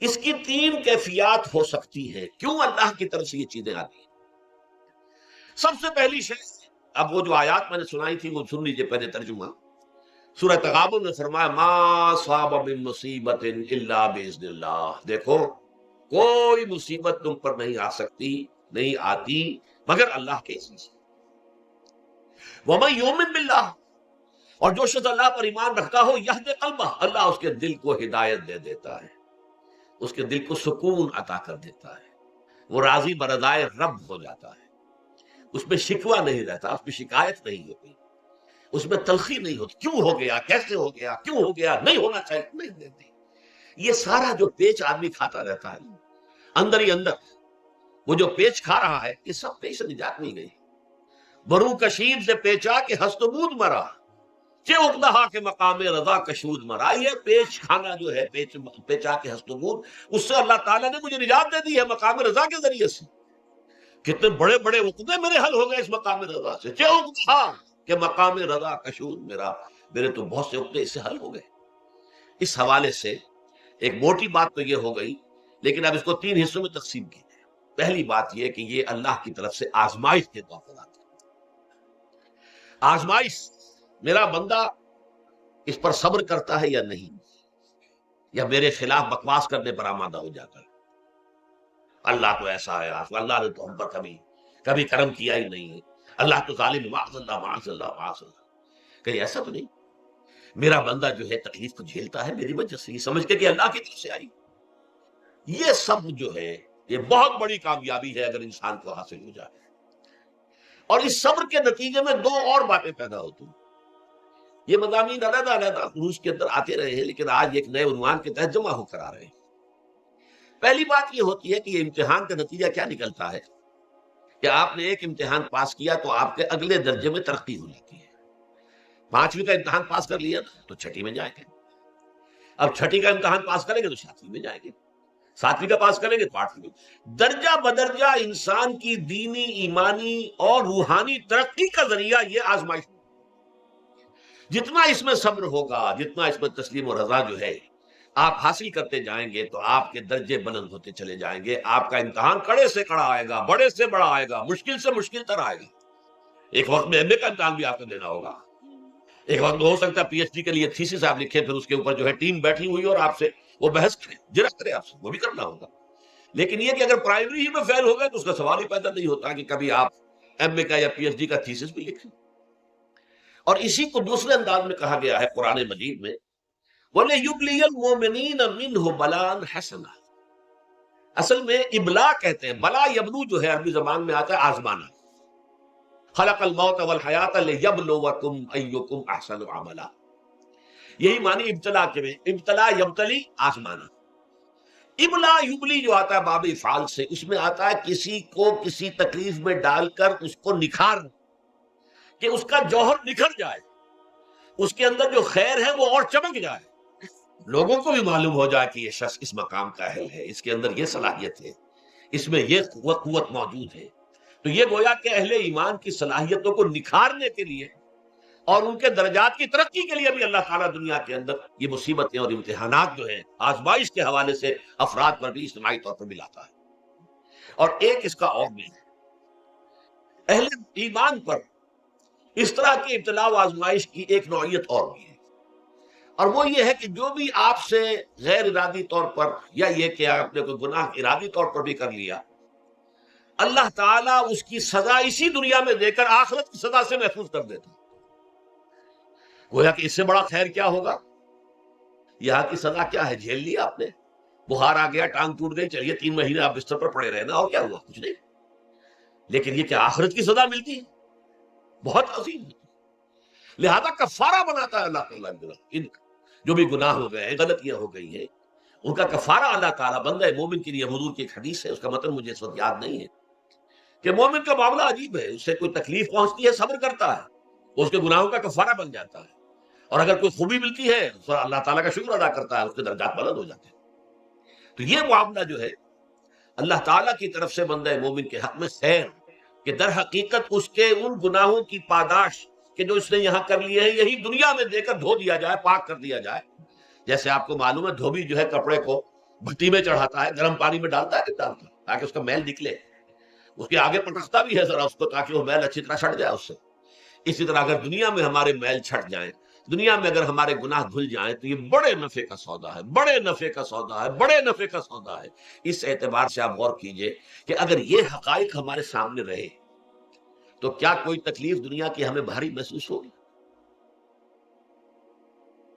اس کی تین کیفیات ہو سکتی ہے کیوں اللہ کی طرف سے یہ چیزیں آتی ہیں. سب سے پہلی شے، اب وہ جو آیات میں نے سنائی تھی وہ سن لیجیے پہلے ترجمہ. سورہ تغابن میں فرمایا ما صاب من مصیبت الا باذن اللہ. دیکھو کوئی مصیبت تم پر نہیں آ سکتی، نہیں آتی مگر اللہ کے اذن سے. ومن یؤمن باللہ، اور جو شخص اللہ پر ایمان رکھتا ہو یہد قلبہ، اللہ اس کے دل کو ہدایت دے دیتا ہے، اس کے دل کو سکون عطا کر دیتا ہے، وہ راضی برضائے رب ہو جاتا ہے، اس میں شکوہ نہیں رہتا، اس میں شکایت نہیں ہوتی، اس میں تلخی نہیں ہوتی، کیوں ہو گیا، کیسے ہو گیا، کیوں ہو گیا، نہیں ہونا چاہیے، نہیں دیتی. یہ سارا جو پیچ آدمی کھاتا رہتا ہے اندر ہی اندر، وہ جو پیچ کھا رہا ہے یہ سب پیچ سے نجات نہیں گئی. برو کشید سے پیچا کہ ہست بود مرا، چے اقدہا کے مقام رضا کشود مرا. یہ پیچ کھانا جو ہے، پیچا کے ہست بود، اس سے اللہ تعالیٰ نے مجھے نجات دے دی ہے مقام رضا کے ذریعے سے. کتنے بڑے بڑے عقدے میرے حل ہو گئے اس مقام رضا سے. چے اقدہا کہ مقام رضا کشود میرا، میرے تو بہت سے عقدے اس سے حل ہو گئے. اس حوالے سے ایک موٹی بات تو یہ ہو گئی، لیکن اب اس کو تین حصوں میں تقسیم کی ہے. پہلی بات یہ کہ یہ اللہ کی طرف سے آزمائش کے طور پر آتی ہے. آزمائش، میرا بندہ اس پر صبر کرتا ہے یا نہیں، یا میرے خلاف بکواس کرنے پر آمادہ ہو جاتا ہے. اللہ تو ایسا ہے، اللہ نے تو ہم پر کبھی کرم کیا ہی نہیں ہے، اللہ تو ظالم، معاذ اللہ معاذ اللہ معاذ اللہ. کہیں ایسا تو نہیں، میرا بندہ جو ہے تکلیف کو جھیلتا ہے میری وجہ سے، یہ سمجھ کے کہ اللہ کی طرف سے آئی. یہ سب جو ہے یہ بہت بڑی کامیابی ہے اگر انسان کو حاصل ہو جائے. اور اس صبر کے نتیجے میں دو اور باتیں پیدا ہوتی ہیں. یہ مضامین علیحدہ علیحدہ روس کے اندر آتے رہے ہیں، لیکن آج ایک نئے عنوان کے تحت جمع ہو کر آ رہے ہیں. پہلی بات یہ ہوتی ہے کہ یہ امتحان کا نتیجہ کیا نکلتا ہے کہ آپ نے ایک امتحان پاس کیا تو آپ کے اگلے درجے میں ترقی ہو جاتی ہے. 5ویں کا امتحان پاس کر لیا تو 6ٹھی میں جائیں گے، اب 6ٹھی کا امتحان پاس کریں گے تو 7ویں میں جائیں گے، 7ویں کا پاس کریں گے تو 8ویں میں. درجہ بدرجہ انسان کی دینی، ایمانی اور روحانی ترقی کا ذریعہ یہ آزمائش. جتنا اس میں صبر ہوگا، جتنا اس میں تسلیم و رضا جو ہے آپ حاصل کرتے جائیں گے تو آپ کے درجے بلند ہوتے چلے جائیں گے. آپ کا امتحان کڑے سے کڑا آئے گا، بڑے سے بڑا آئے گا، مشکل سے مشکل تر آئے گا. ایک وقت میں ایم اے کا امتحان بھی آپ کو دینا ہوگا، ایک وقت ہو سکتا ہے پی ایچ ڈی کے لیے تھیسس آپ لکھیں، پھر اس کے اوپر جو ہے ٹیم بیٹھی ہوئی اور آپ سے وہ بحث کرے، جرا کرے آپ سے، وہ بھی کرنا ہوگا. لیکن یہ کہ اگر پرائمری ہی میں فیل ہو گئے تو اس کا سوال ہی پیدا نہیں ہوتا کہ کبھی آپ ایم اے کا یا پی ایچ ڈی کا تھیسس بھی لکھیں. اور اسی کو دوسرے انداز میں کہا گیا ہے قرآن مجید میں وَلَيُبْلِيَ الْمُؤْمِنِينَ مِنْهُ بَلَاءً حَسَنًا. اصل میں ابلا کہتے ہیں، بلا یبلو جو ہے عربی زبان میں آتا ہے آزمانا. خلق الموت والحیات لیبلوکم ایکم احسن عملا. یہی معنی ابتلا کے میں، ابتلا یبتلی آزمانا. ابلا یبلی جو آتا ہے باب افعال سے، اس میں آتا ہے کسی کو کسی تکلیف میں ڈال کر اس کو نکھار، کہ اس کا جوہر نکھر جائے، اس کے اندر جو خیر ہے وہ اور چمک جائے، لوگوں کو بھی معلوم ہو جائے کہ یہ شخص اس مقام کا اہل ہے، اس کے اندر یہ صلاحیت ہے، اس میں یہ قوت موجود ہے. تو یہ گویا کہ اہل ایمان کی صلاحیتوں کو نکھارنے کے لیے اور ان کے درجات کی ترقی کے لیے بھی اللہ تعالیٰ دنیا کے اندر یہ مصیبتیں اور امتحانات جو ہیں آزمائش کے حوالے سے افراد پر بھی اجتماعی طور پر بھی لاتا ہے. اور ایک اس کا اور بھی ہے، اہل ایمان پر اس طرح کی ابتلا و آزمائش کی ایک نوعیت اور بھی ہے، اور وہ یہ ہے کہ جو بھی آپ سے غیر ارادی طور پر یا یہ کہ آپ نے کوئی گناہ ارادی طور پر بھی کر لیا، اللہ تعالیٰ اس کی سزا اسی دنیا میں دے کر آخرت کی سزا سے محفوظ کر دیتا. گویا کہ اس سے بڑا خیر کیا ہوگا. یہاں کی سزا کیا ہے، جھیل لیا آپ نے، بخار آ گیا، ٹانگ ٹوٹ گئی، چلیے 3 مہینے آپ بستر پر پڑے رہے نا، اور کیا ہوا، کچھ نہیں. لیکن یہ کہ آخرت کی سزا ملتی ہے بہت عظیم. لہذا کفارہ بناتا ہے اللہ تعالیٰ ان جو بھی گناہ ہو گئے ہیں، غلطیاں ہو گئی ہیں، ان کا کفارہ اللہ تعالیٰ بندہ مومن کے لیے. حضور کی ایک حدیث ہے، اس کا مطلب مجھے اس وقت یاد نہیں ہے، کہ مومن کا معاملہ عجیب ہے، اس سے کوئی تکلیف پہنچتی ہے صبر کرتا ہے، اس کے گناہوں کا کفارہ بن جاتا ہے، اور اگر کوئی خوبی ملتی ہے تو اللہ تعالیٰ کا شکر ادا کرتا ہے، اس کے درجات بلند ہو جاتے ہیں. تو یہ معاملہ جو ہے اللہ تعالیٰ کی طرف سے بندہ مومن کے حق میں خیر، کہ در حقیقت اس کے ان گناہوں کی پاداش کہ جو اس نے یہاں کر لیے ہیں یہی دنیا میں دے کر دھو دیا جائے، پاک کر دیا جائے. جیسے آپ کو معلوم ہے دھوبی جو ہے کپڑے کو بھٹی میں چڑھاتا ہے، گرم پانی میں ڈالتا ہے کہ ڈالتا ہے تاکہ اس کا میل نکلے، اس کے آگے پٹکتا بھی ہے ذرا اس کو تاکہ وہ میل اچھی طرح چھٹ جائے اس سے۔ اسی طرح اگر دنیا میں ہمارے میل چھٹ جائیں، دنیا میں اگر ہمارے گناہ دھل جائیں، تو یہ بڑے نفع کا سودا ہے، بڑے نفع کا سودا ہے، بڑے نفع کا سودا ہے۔ اس اعتبار سے آپ غور کیجئے کہ اگر یہ حقائق ہمارے سامنے رہے تو کیا کوئی تکلیف دنیا کی ہمیں بھاری محسوس ہوگی؟